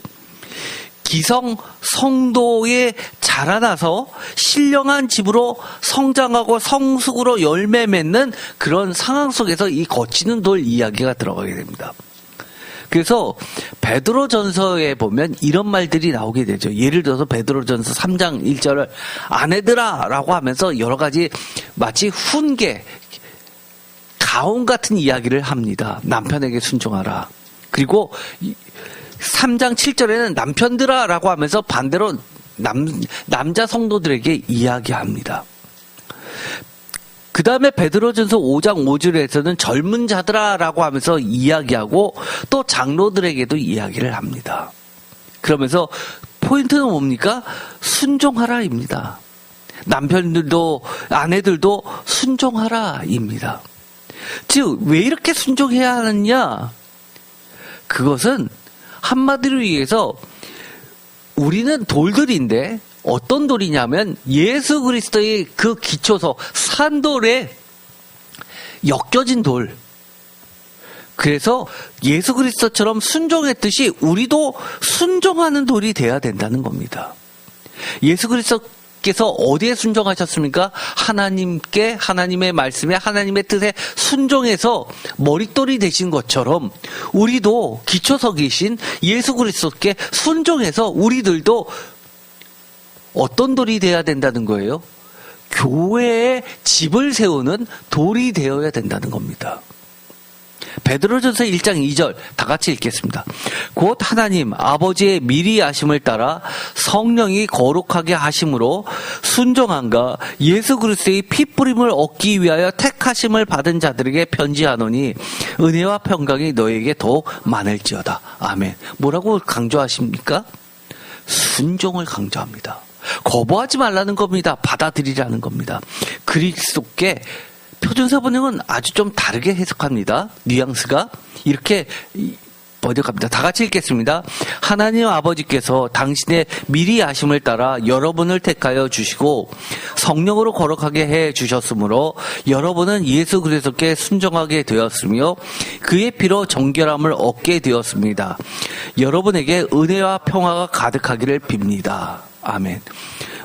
기성 성도에 자라나서 신령한 집으로 성장하고 성숙으로 열매 맺는 그런 상황 속에서 이 거치는 돌 이야기가 들어가게 됩니다. 그래서 베드로전서에 보면 이런 말들이 나오게 되죠. 예를 들어서 베드로전서 3장 1절을 아내들아 라고 하면서 여러 가지 마치 훈계, 가온 같은 이야기를 합니다. 남편에게 순종하라. 그리고 3장 7절에는 남편들아 라고 하면서 반대로 남자 성도들에게 이야기합니다. 그 다음에 베드로전서 5장 5절에서는 젊은 자들아 라고 하면서 이야기하고 또 장로들에게도 이야기를 합니다. 그러면서 포인트는 뭡니까? 순종하라입니다. 남편들도 아내들도 순종하라입니다. 즉 왜 이렇게 순종해야 하느냐? 그것은 한마디로 얘기해서 우리는 돌들인데 어떤 돌이냐면 예수 그리스도의 그 기초서 산돌에 엮여진 돌. 그래서 예수 그리스도처럼 순종했듯이 우리도 순종하는 돌이 돼야 된다는 겁니다. 예수 그리스도께서 어디에 순종하셨습니까? 하나님께, 하나님의 말씀에, 하나님의 뜻에 순종해서 머릿돌이 되신 것처럼 우리도 기초석이신 예수 그리스도께 순종해서 우리들도 어떤 돌이 되어야 된다는 거예요? 교회에 집을 세우는 돌이 되어야 된다는 겁니다. 베드로전서 1장 2절 다 같이 읽겠습니다. 곧 하나님 아버지의 미리 아심을 따라 성령이 거룩하게 하심으로 순종함과 예수 그리스도의 피뿌림을 얻기 위하여 택하심을 받은 자들에게 편지하노니 은혜와 평강이 너에게 더욱 많을지어다. 아멘. 뭐라고 강조하십니까? 순종을 강조합니다. 거부하지 말라는 겁니다. 받아들이라는 겁니다. 그리스도께 표준사 번역은 아주 좀 다르게 해석합니다. 뉘앙스가 이렇게 번역합니다. 다 같이 읽겠습니다. 하나님 아버지께서 당신의 미리 아심을 따라 여러분을 택하여 주시고 성령으로 거룩하게 해 주셨으므로 여러분은 예수 그리스도께 순종하게 되었으며 그의 피로 정결함을 얻게 되었습니다. 여러분에게 은혜와 평화가 가득하기를 빕니다. 아멘.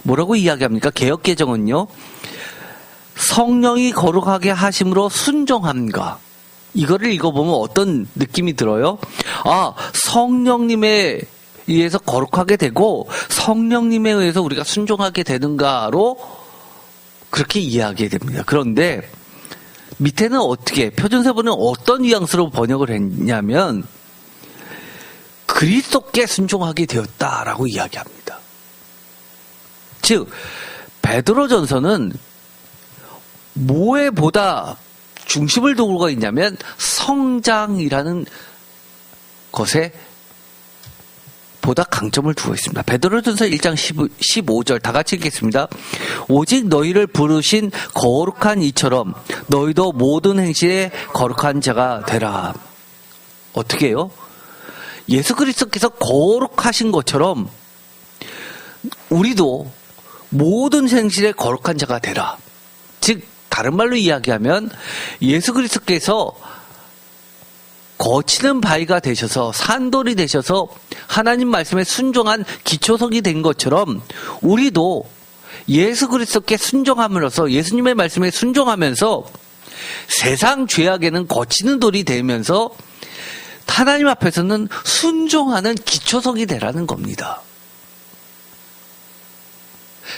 뭐라고 이야기합니까? 개역개정은요. 성령이 거룩하게 하심으로 순종함과 이거를 읽어보면 어떤 느낌이 들어요? 아, 성령님에 의해서 거룩하게 되고 성령님에 의해서 우리가 순종하게 되는가로 그렇게 이해하게 됩니다. 그런데 밑에는 어떻게 표준세번은 어떤 뉘앙스로 번역을 했냐면 그리스도께 순종하게 되었다라고 이야기합니다. 즉 베드로전서는 뭐에 보다 중심을 두고 있냐면 성장이라는 것에 보다 강점을 두고 있습니다. 베드로전서 1장 15절 다 같이 읽겠습니다. 오직 너희를 부르신 거룩한 이처럼 너희도 모든 행실에 거룩한 자가 되라. 어떻게 해요? 예수 그리스도께서 거룩하신 것처럼 우리도 모든 행실에 거룩한 자가 되라. 즉 다른 말로 이야기하면 예수 그리스도께서 거치는 바위가 되셔서 산돌이 되셔서 하나님 말씀에 순종한 기초석이 된 것처럼 우리도 예수 그리스도께 순종함으로써 예수님의 말씀에 순종하면서 세상 죄악에는 거치는 돌이 되면서 하나님 앞에서는 순종하는 기초석이 되라는 겁니다.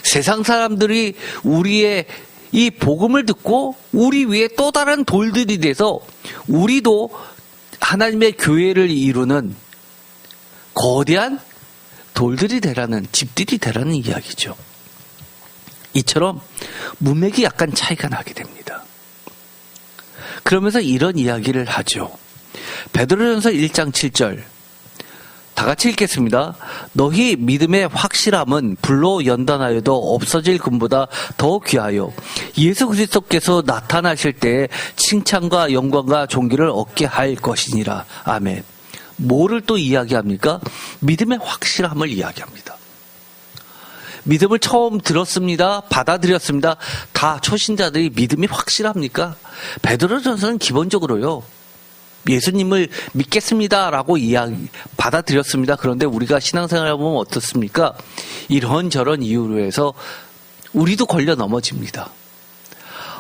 세상 사람들이 우리의 이 복음을 듣고 우리 위에 또 다른 돌들이 돼서 우리도 하나님의 교회를 이루는 거대한 돌들이 되라는 집들이 되라는 이야기죠. 이처럼 문맥이 약간 차이가 나게 됩니다. 그러면서 이런 이야기를 하죠. 베드로전서 1장 7절 다 같이 읽겠습니다. 너희 믿음의 확실함은 불로 연단하여도 없어질 금보다 더 귀하여 예수 그리스도께서 나타나실 때에 칭찬과 영광과 존귀를 얻게 할 것이니라. 아멘. 뭐를 또 이야기합니까? 믿음의 확실함을 이야기합니다. 믿음을 처음 들었습니다. 받아들였습니다. 다 초신자들이 믿음이 확실합니까? 베드로전서는 기본적으로요. 예수님을 믿겠습니다라고 받아들였습니다. 그런데 우리가 신앙생활을 보면 어떻습니까? 이런저런 이유로 해서 우리도 걸려 넘어집니다.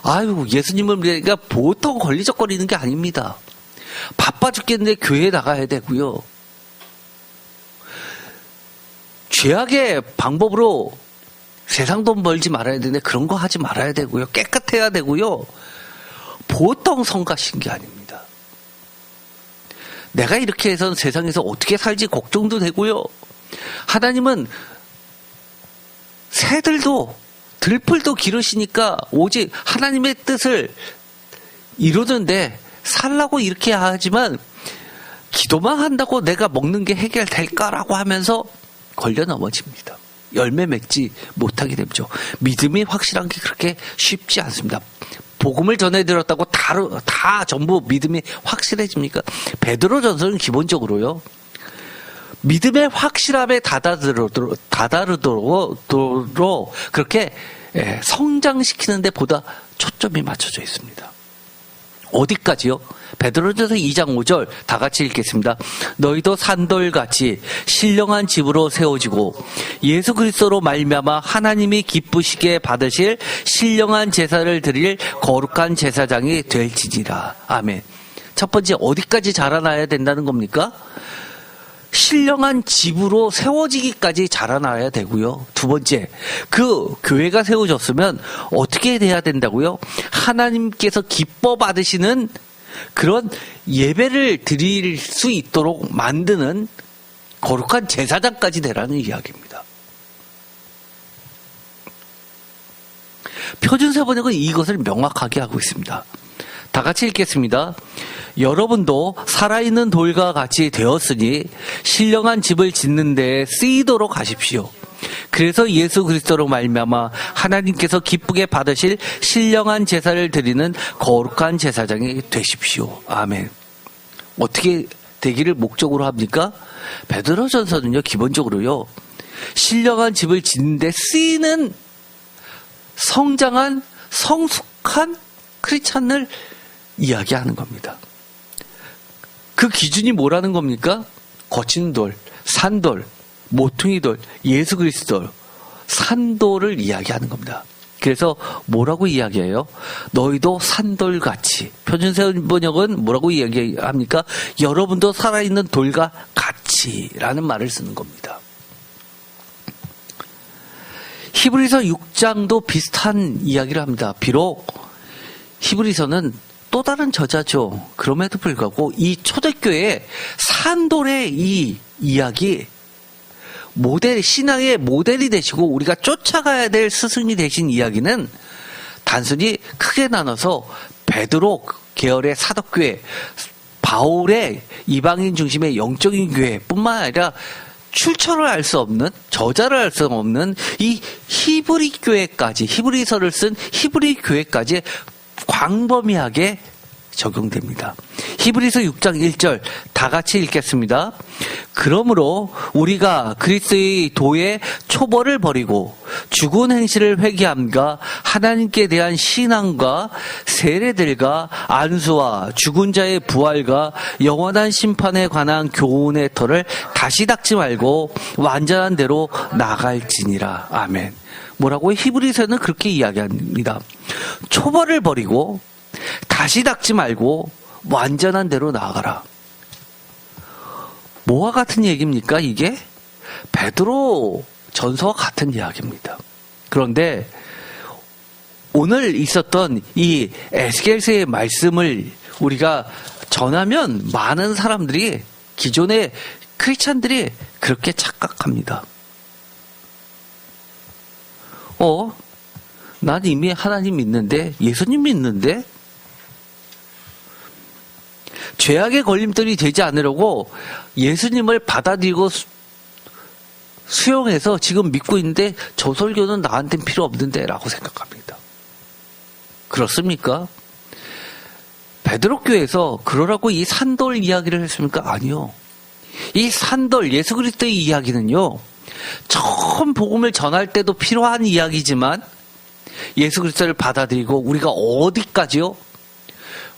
아유, 예수님을 믿으니까 보통 걸리적거리는 게 아닙니다. 바빠 죽겠는데 교회에 나가야 되고요. 죄악의 방법으로 세상 돈 벌지 말아야 되는데 그런 거 하지 말아야 되고요. 깨끗해야 되고요. 보통 성가신 게 아닙니다. 내가 이렇게 해서 세상에서 어떻게 살지 걱정도 되고요. 하나님은 새들도 들풀도 기르시니까 오직 하나님의 뜻을 이루는데 살라고 이렇게 하지만 기도만 한다고 내가 먹는 게 해결될까라고 하면서 걸려 넘어집니다. 열매 맺지 못하게 되죠. 믿음이 확실한 게 그렇게 쉽지 않습니다. 복음을 전해드렸다고 다 전부 믿음이 확실해집니까? 베드로전서는 기본적으로요. 믿음의 확실함에 다다르도록 그렇게 성장시키는 데 보다 초점이 맞춰져 있습니다. 어디까지요? 베드로전서 2장 5절 다 같이 읽겠습니다. 너희도 산돌같이 신령한 집으로 세워지고 예수 그리스도로 말미암아 하나님이 기쁘시게 받으실 신령한 제사를 드릴 거룩한 제사장이 될지니라. 아멘. 첫 번째, 어디까지 자라나야 된다는 겁니까? 신령한 집으로 세워지기까지 자라나야 되고요. 두 번째, 그 교회가 세워졌으면 어떻게 돼야 된다고요? 하나님께서 기뻐 받으시는 그런 예배를 드릴 수 있도록 만드는 거룩한 제사장까지 되라는 이야기입니다. 표준세 번역은 이것을 명확하게 하고 있습니다. 다 같이 읽겠습니다. 여러분도 살아있는 돌과 같이 되었으니 신령한 집을 짓는 데에 쓰이도록 하십시오. 그래서 예수 그리스도로 말미암아 하나님께서 기쁘게 받으실 신령한 제사를 드리는 거룩한 제사장이 되십시오. 아멘. 어떻게 되기를 목적으로 합니까? 베드로전서는요, 기본적으로요, 신령한 집을 짓는 데 쓰이는 성장한 성숙한 크리스찬을 이야기하는 겁니다. 그 기준이 뭐라는 겁니까? 거친 돌, 산돌, 모퉁이 돌, 예수 그리스도, 산돌을 이야기하는 겁니다. 그래서 뭐라고 이야기해요? 너희도 산돌같이. 표준세 번역은 뭐라고 이야기합니까? 여러분도 살아있는 돌과 같이라는 말을 쓰는 겁니다. 히브리서 6장도 비슷한 이야기를 합니다. 비록 히브리서는 또 다른 저자죠. 그럼에도 불구하고 이 초대교회 산돌의 이 이야기, 신앙의 모델이 되시고 우리가 쫓아가야 될 스승이 되신 이야기는 단순히 크게 나눠서 베드로 계열의 사독교회, 바울의 이방인 중심의 영적인 교회뿐만 아니라 출처를 알 수 없는, 저자를 알 수 없는 이 히브리 교회까지, 히브리서를 쓴 히브리 교회까지 광범위하게 적용됩니다. 히브리서 6장 1절 다 같이 읽겠습니다. 그러므로 우리가 그리스도의 도의 초벌을 버리고 죽은 행실을 회개함과 하나님께 대한 신앙과 세례들과 안수와 죽은 자의 부활과 영원한 심판에 관한 교훈의 터를 다시 닦지 말고 완전한 대로 나갈지니라. 아멘. 뭐라고? 히브리서는 그렇게 이야기합니다. 초벌을 버리고 다시 닦지 말고 완전한 대로 나아가라. 뭐와 같은 얘기입니까, 이게? 베드로 전서와 같은 이야기입니다. 그런데 오늘 있었던 이 에스겔서의 말씀을 우리가 전하면 많은 사람들이, 기존의 크리스찬들이 그렇게 착각합니다. 난 이미 하나님 믿는데, 예수님 믿는데, 죄악의 걸림돌이 되지 않으려고 예수님을 받아들이고 수용해서 지금 믿고 있는데 저 설교는 나한테는 필요 없는데 라고 생각합니다. 그렇습니까? 베드로교에서 그러라고 이 산돌 이야기를 했습니까? 아니요. 이 산돌 예수 그리스도의 이야기는요, 처음 복음을 전할 때도 필요한 이야기지만 예수 그리스도를 받아들이고 우리가 어디까지요?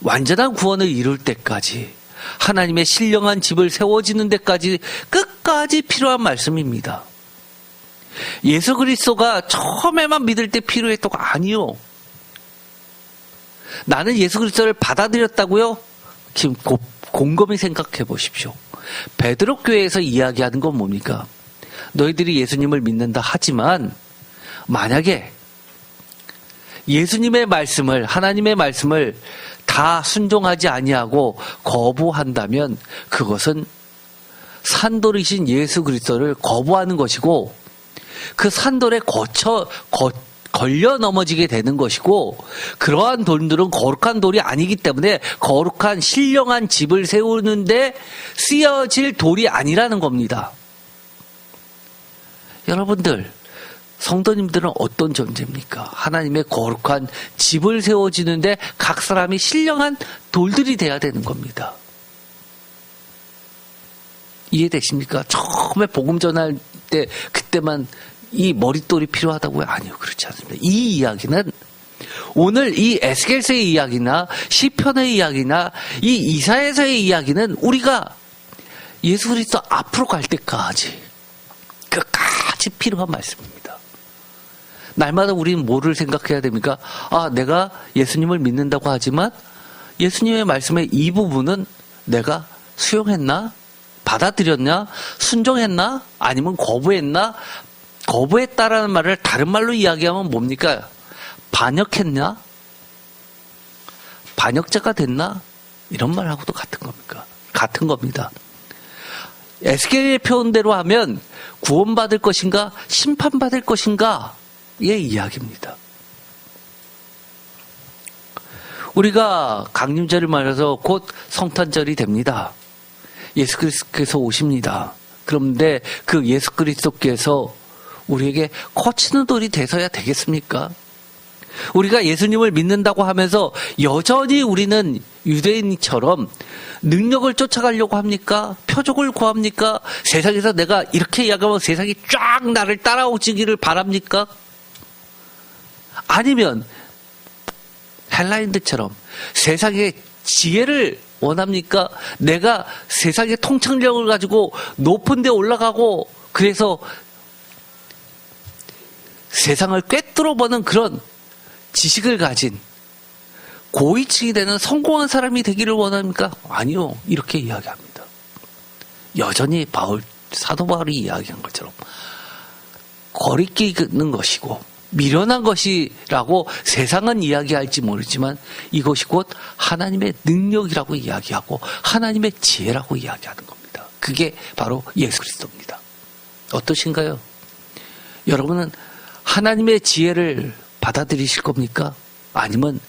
완전한 구원을 이룰 때까지, 하나님의 신령한 집을 세워지는 데까지 끝까지 필요한 말씀입니다. 예수 그리스도가 처음에만 믿을 때 필요했다고? 아니요. 나는 예수 그리스도를 받아들였다고요? 지금 곰곰이 생각해 보십시오. 베드로 교회에서 이야기하는 건 뭡니까? 너희들이 예수님을 믿는다 하지만 만약에 예수님의 말씀을, 하나님의 말씀을 다 순종하지 아니하고 거부한다면 그것은 산돌이신 예수 그리스도를 거부하는 것이고, 그 산돌에 걸려 넘어지게 되는 것이고, 그러한 돌들은 거룩한 돌이 아니기 때문에 거룩한 신령한 집을 세우는데 쓰여질 돌이 아니라는 겁니다. 여러분들, 성도님들은 어떤 존재입니까? 하나님의 거룩한 집을 세워지는데 각 사람이 신령한 돌들이 돼야 되는 겁니다. 이해되십니까? 처음에 복음 전할 때 그때만 이 머릿돌이 필요하다고요? 아니요, 그렇지 않습니다. 이 이야기는 오늘 이 에스겔서의 이야기나 시편의 이야기나 이 이사야서의 이야기는 우리가 예수 그리스도 앞으로 갈 때까지 끝까지 필요한 말씀입니다. 날마다 우리는 뭐를 생각해야 됩니까? 아, 내가 예수님을 믿는다고 하지만 예수님의 말씀의 이 부분은 내가 수용했나? 받아들였나? 순종했나? 아니면 거부했나? 거부했다라는 말을 다른 말로 이야기하면 뭡니까? 반역했냐? 반역자가 됐나? 이런 말하고도 같은 겁니다. 에스겔의 표현대로 하면 구원받을 것인가? 심판받을 것인가? 의 이야기입니다. 우리가 강림절을 맞아서 곧 성탄절이 됩니다. 예수 그리스도께서 오십니다. 그런데 그 예수 그리스도께서 우리에게 거치는 돌이 되서야 되겠습니까? 우리가 예수님을 믿는다고 하면서 여전히 우리는 유대인처럼 능력을 쫓아가려고 합니까? 표적을 구합니까? 세상에서 내가 이렇게 이야기하면 세상이 쫙 나를 따라오지기를 바랍니까? 아니면 헬라인들처럼 세상의 지혜를 원합니까? 내가 세상의 통찰력을 가지고 높은 데 올라가고 그래서 세상을 꿰뚫어보는 그런 지식을 가진 고위층이 되는 성공한 사람이 되기를 원합니까? 아니요. 이렇게 이야기합니다. 여전히 사도 바울이 이야기한 것처럼 거리끼는 것이고 미련한 것이라고 세상은 이야기할지 모르지만 이것이 곧 하나님의 능력이라고 이야기하고 하나님의 지혜라고 이야기하는 겁니다. 그게 바로 예수 그리스도입니다. 어떠신가요? 여러분은 하나님의 지혜를 받아들이실 겁니까? 아니면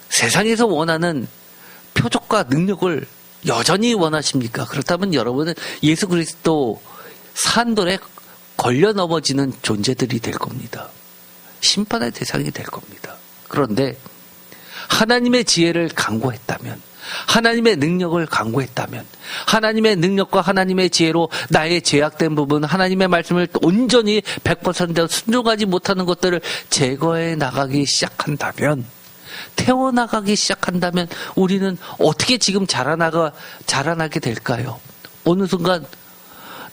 세상에서 원하는 표적과 능력을 여전히 원하십니까? 그렇다면 여러분은 예수 그리스도 산돌에 걸려 넘어지는 존재들이 될 겁니다. 심판의 대상이 될 겁니다. 그런데 하나님의 지혜를 강구했다면, 하나님의 능력을 강구했다면, 하나님의 능력과 하나님의 지혜로 나의 제약된 부분, 하나님의 말씀을 온전히 100% 순종하지 못하는 것들을 제거해 나가기 시작한다면, 태워나가기 시작한다면 우리는 어떻게 지금 자라나게 될까요? 어느 순간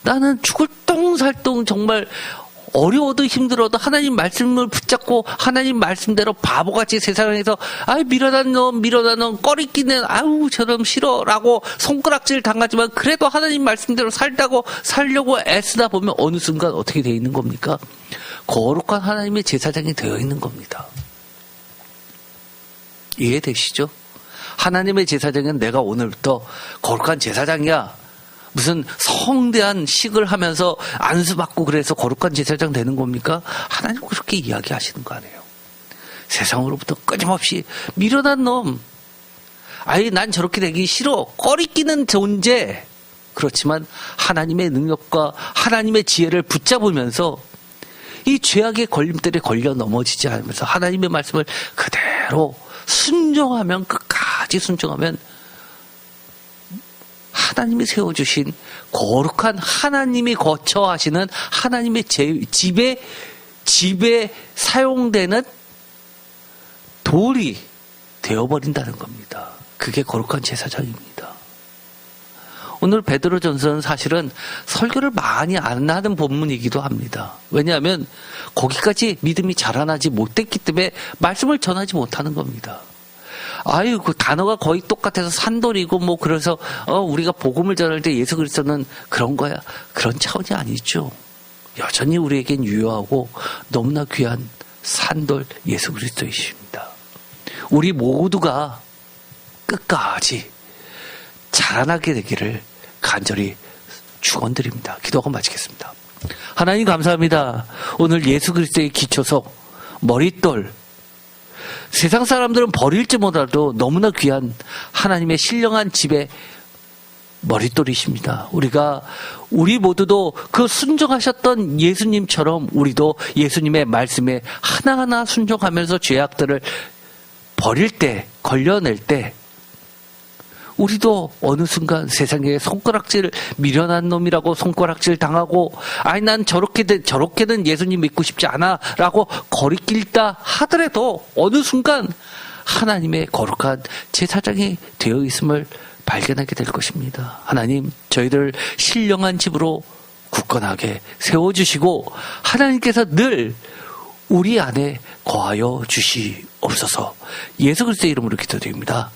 나는 죽을 똥살똥 정말 어려워도 힘들어도 하나님 말씀을 붙잡고 하나님 말씀대로 바보같이 세상에서 미련한 놈 꺼리끼는 저놈 싫어라고 손가락질 당하지만 그래도 하나님 말씀대로 살려고 애쓰다 보면 어느 순간 어떻게 되어 있는 겁니까? 거룩한 하나님의 제사장이 되어 있는 겁니다. 이해되시죠? 하나님의 제사장은 내가 오늘부터 거룩한 제사장이야. 무슨 성대한 식을 하면서 안수받고 그래서 거룩한 제사장 되는 겁니까? 하나님 그렇게 이야기하시는 거 아니에요. 세상으로부터 끊임없이 미련한 놈. 아예 난 저렇게 되기 싫어. 꺼리끼는 존재. 그렇지만 하나님의 능력과 하나님의 지혜를 붙잡으면서 이 죄악의 걸림돌에 걸려 넘어지지 않으면서 하나님의 말씀을 그대로 순종하면, 끝까지 순종하면 하나님이 세워주신 거룩한, 하나님이 거처하시는 하나님의 집에 사용되는 돌이 되어버린다는 겁니다. 그게 거룩한 제사장입니다. 오늘 베드로전서는 사실은 설교를 많이 안 하는 본문이기도 합니다. 왜냐하면 거기까지 믿음이 자라나지 못했기 때문에 말씀을 전하지 못하는 겁니다. 아유, 그 단어가 거의 똑같아서 산돌이고 뭐 그래서 우리가 복음을 전할 때 예수 그리스도는 그런 거야. 그런 차원이 아니죠. 여전히 우리에겐 유효하고 너무나 귀한 산돌 예수 그리스도이십니다. 우리 모두가 끝까지 자라나게 되기를 간절히 축원드립니다. 기도하고 마치겠습니다. 하나님 감사합니다. 오늘 예수 그리스도의 기초석 머릿돌, 세상 사람들은 버릴지 몰라도 너무나 귀한 하나님의 신령한 집의 머릿돌이십니다. 우리 모두도 그 순종하셨던 예수님처럼 우리도 예수님의 말씀에 하나하나 순종하면서 죄악들을 버릴 때, 걸려낼 때 우리도 어느 순간 세상에 손가락질, 미련한 놈이라고 손가락질 당하고, 아니 난 저렇게는 예수님 믿고 싶지 않아 라고 거리낄다 하더라도 어느 순간 하나님의 거룩한 제사장이 되어 있음을 발견하게 될 것입니다. 하나님, 저희들 신령한 집으로 굳건하게 세워주시고 하나님께서 늘 우리 안에 거하여 주시옵소서. 예수 그리스도의 이름으로 기도드립니다.